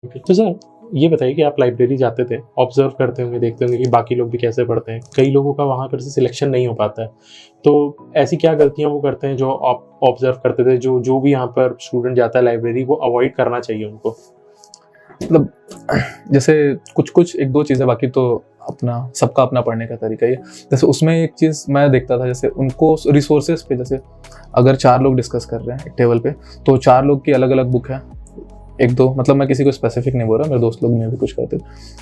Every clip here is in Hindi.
ओके, तो सर ये बताइए कि आप लाइब्रेरी जाते थे, ऑब्जर्व करते होंगे, देखते होंगे कि बाकी लोग भी कैसे पढ़ते हैं। कई लोगों का वहाँ पर से सिलेक्शन नहीं हो पाता है। तो ऐसी क्या गलतियाँ वो करते हैं जो आप ऑब्जर्व करते थे, जो जो भी यहाँ पर स्टूडेंट जाता है लाइब्रेरी, वो अवॉइड करना चाहिए उनको? मतलब जैसे कुछ एक दो चीज़ें, बाकी तो अपना सबका अपना पढ़ने का तरीका ही है। जैसे उसमें एक चीज़ मैं देखता था, जैसे उनको रिसोर्सेज पे, जैसे अगर 4 लोग डिस्कस कर रहे हैं एक टेबल पे, तो 4 लोग की अलग अलग बुक है, एक दो, मतलब मैं किसी को स्पेसिफिक नहीं बोल रहा, मेरे दोस्त लोग में भी कुछ करते,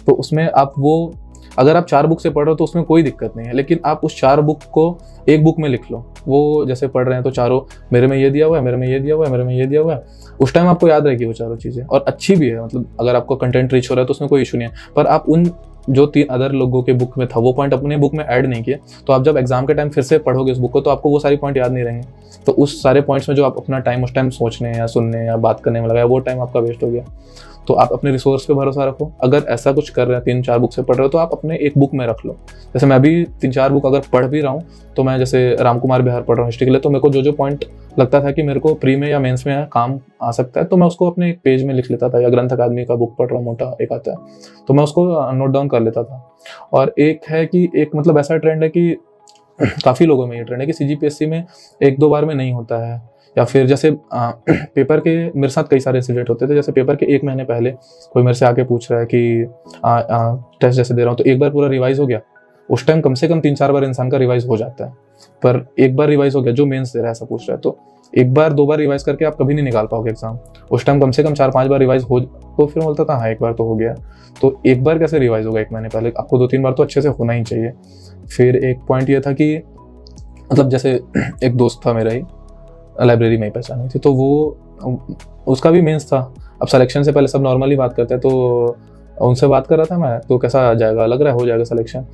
तो उसमें आप वो, अगर आप 4 बुक से पढ़ रहे हो तो उसमें कोई दिक्कत नहीं है, लेकिन आप उस 4 बुक को एक बुक में लिख लो। वो जैसे पढ़ रहे हैं तो चारों, मेरे में ये दिया हुआ है, मेरे में ये दिया हुआ है, मेरे में ये दिया हुआ है, उस टाइम आपको याद रहेगी वो चारों चीज़ें, और अच्छी भी है, मतलब अगर आपको कंटेंट रिच हो रहा है तो उसमें कोई इशू नहीं है। पर आप उन जो 3 अदर लोगों के बुक में था वो पॉइंट अपने बुक में ऐड नहीं किए, तो आप जब एग्जाम के टाइम फिर से पढ़ोगे उस बुक को तो आपको वो सारी पॉइंट याद नहीं रहेंगे। तो उस सारे पॉइंट्स में जो आप अपना टाइम उस टाइम सोचने या सुनने या बात करने में लगाया, वो टाइम आपका वेस्ट हो गया। तो आप अपने रिसोर्स पे भरोसा रखो। अगर ऐसा कुछ कर रहे हैं, 3-4 बुक से पढ़ रहे हो, तो आप अपने एक बुक में रख लो। जैसे मैं भी 3-4 बुक अगर पढ़ भी रहा हूँ, तो मैं जैसे रामकुमार बिहार पढ़ रहा हूँ हिस्ट्री के लिए, तो मेरे को जो जो पॉइंट लगता था कि मेरे को प्री में या मेंस में काम आ सकता है, तो मैं उसको अपने एक पेज में लिख लेता था। या ग्रंथ अकादमी का बुक पढ़ रहा हूँ, मोटा एक आता है, तो मैं उसको नोट डाउन कर लेता था। और एक है कि एक मतलब ऐसा ट्रेंड है कि काफ़ी लोगों में ये ट्रेंड है कि CGPSC में 1-2 बार में नहीं होता है, या फिर जैसे पेपर के, मेरे साथ कई सारे इंसिडेंट होते थे। जैसे पेपर के 1 महीने पहले कोई मेरे से आके पूछ रहा है कि टेस्ट जैसे दे रहा हूँ तो एक बार पूरा रिवाइज हो गया। उस टाइम कम से कम 3-4 बार इंसान का रिवाइज हो जाता है, पर एक बार रिवाइज हो गया जो मेंस दे रहा है ऐसा पूछ रहा है, तो 1-2 बार रिवाइज करके आप कभी नहीं निकाल पाओगे एग्जाम। उस टाइम कम से कम 4-5 बार रिवाइज हो, तो फिर बोलता था हाँ एक बार तो हो गया। तो एक बार कैसे रिवाइज होगा 1 महीने पहले, आपको 2-3 बार तो अच्छे से होना ही चाहिए। फिर एक पॉइंट ये था कि मतलब जैसे एक दोस्त था मेरा ही, लाइब्रेरी में ही पहचानी थी, तो वो उसका भी मेंस था। अब सिलेक्शन से पहले सब नॉर्मली बात करते हैं, तो उनसे बात कर रहा था मैं, तो कैसा जाएगा, लग रहा है हो जाएगा सिलेक्शन।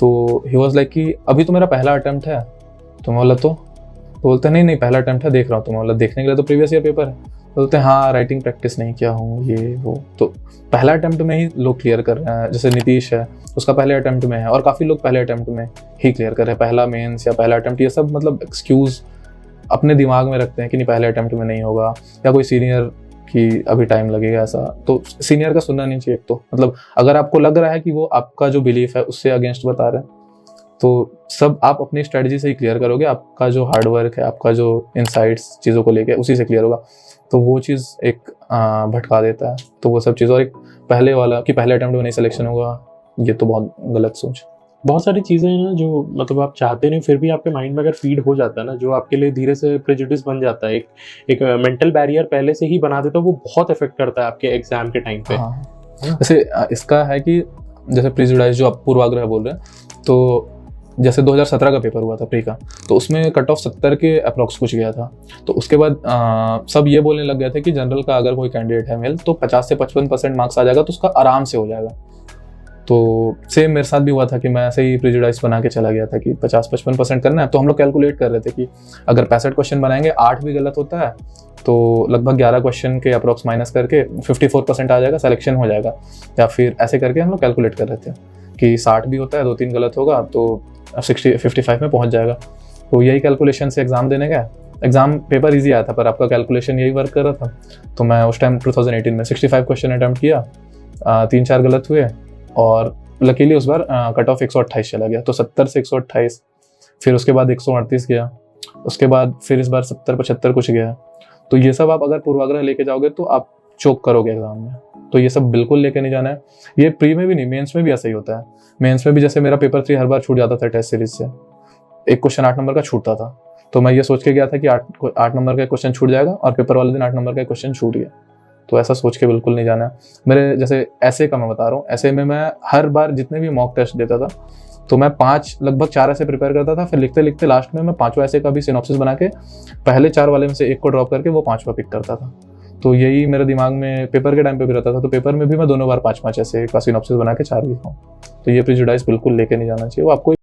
तो ही वाज लाइक कि अभी तो मेरा पहला अटेम्प्ट है। तो मैं बोला तो बोलते नहीं नहीं पहला अटेम्प्ट है, देख रहा हूँ। तो मैं बोला देखने के लिए तो प्रीवियस ईयर पेपर है। बोलते हैं हाँ राइटिंग प्रैक्टिस नहीं किया हूँ ये वो। तो पहला अटेम्प्ट में ही लोग क्लियर कर रहे हैं। जैसे नीतीश है, उसका पहले अटेम्प्ट में है, और काफ़ी लोग पहले अटेम्प्ट में ही क्लियर कर रहे हैं। पहला मेंस या पहला अटेम्प्ट, ये सब मतलब एक्सक्यूज़ अपने दिमाग में रखते हैं कि नहीं पहले अटेम्प्ट में नहीं होगा, या कोई सीनियर कि अभी टाइम लगेगा ऐसा। तो सीनियर का सुनना नहीं चाहिए। तो मतलब अगर आपको लग रहा है कि वो आपका जो बिलीफ है उससे अगेंस्ट बता रहे हैं, तो सब आप अपनी स्ट्रेटजी से ही क्लियर करोगे। आपका जो हार्डवर्क है, आपका जो इनसाइट्स चीज़ों को लेके, उसी से क्लियर होगा। तो वो चीज़ एक भटका देता है। तो वो सब चीज़, और एक पहले वाला कि पहले अटेम्प्ट में नहीं सिलेक्शन होगा, ये तो बहुत गलत सोच। बहुत सारी चीज़ें हैं ना जो मतलब आप चाहते नहीं, फिर भी आपके माइंड में अगर फीड हो जाता है ना, जो आपके लिए धीरे से प्रेजुडिस बन जाता है, एक मेंटल बैरियर पहले से ही बना देता है, वो बहुत इफेक्ट करता है आपके एग्जाम के टाइम पे। हाँ, जैसे इसका है कि जैसे प्रेजुडाइज जो आप पूर्वाग्रह बोल रहे हैं, तो जैसे 2017 का पेपर हुआ था प्री का, तो उसमें कट ऑफ 70 के अप्रॉक्स कुछ गया था। तो उसके बाद सब ये बोलने लग गए थे कि जनरल का अगर कोई कैंडिडेट है मेल, तो 50 से 55% मार्क्स आ जाएगा, तो उसका आराम से हो जाएगा। तो सेम मेरे साथ भी हुआ था कि मैं ऐसे ही प्रेजुडाइज बना के चला गया था कि 50-55% करना है। तो हम लोग कैलकुलेट कर रहे थे कि अगर 65 क्वेश्चन बनाएंगे, 8 भी गलत होता है, तो लगभग 11 क्वेश्चन के अप्रॉक्स माइनस करके 54% आ जाएगा, सिलेक्शन हो जाएगा। या फिर ऐसे करके हम लोग कैलकुलेट कर रहे थे कि 60 भी होता है, 2-3 गलत होगा तो 55 में पहुंच जाएगा। तो यही कैलकुलेशन से एग्जाम देने गए। एग्जाम पेपर इजी आया था, पर आपका कैलकुलेशन यही वर्क कर रहा था। तो मैं उस टाइम 2018 में 65 क्वेश्चन अटैम्प्ट किया, 3-4 गलत हुए, और लकीली उस बार कट ऑफ 128 चला गया। तो 70 से 128, फिर उसके बाद 138 गया, उसके बाद फिर इस बार 70-75 कुछ गया। तो ये सब आप अगर पूर्वाग्रह लेके जाओगे तो आप चोक करोगे एग्जाम में। तो ये सब बिल्कुल लेके नहीं जाना है। ये प्री में भी नहीं, मेंस में भी ऐसा ही होता है। मेंस में भी जैसे मेरा पेपर 3 हर बार छूट जाता था टेस्ट सीरीज से, एक क्वेश्चन 8 नंबर का छूटता था। तो मैं ये सोच के गया था कि 8 नंबर का क्वेश्चन छूट जाएगा, और पेपर वाले दिन 8 नंबर का क्वेश्चन छूट गया। तो ऐसा सोच के बिल्कुल नहीं जाना है। मेरे जैसे ऐसे का मैं बता रहा हूँ, ऐसे में मैं हर बार जितने भी मॉक टेस्ट देता था, तो मैं लगभग 4 ऐसे प्रिपेयर करता था। फिर लिखते लिखते लास्ट में मैं 5वां ऐसे का भी सिनॉप्सिस बना के पहले 4 वाले में से एक को ड्रॉप करके वो 5वां पिक करता था। तो यही मेरे दिमाग में पेपर के टाइम पे भी रहता था। तो पेपर में भी मैं दोनों बार 5-5 ऐसे का सिनॉप्सिस बना के 4 लिखा हूँ। तो ये प्रेजुडाइज बिल्कुल लेके नहीं जाना चाहिए। वो आपको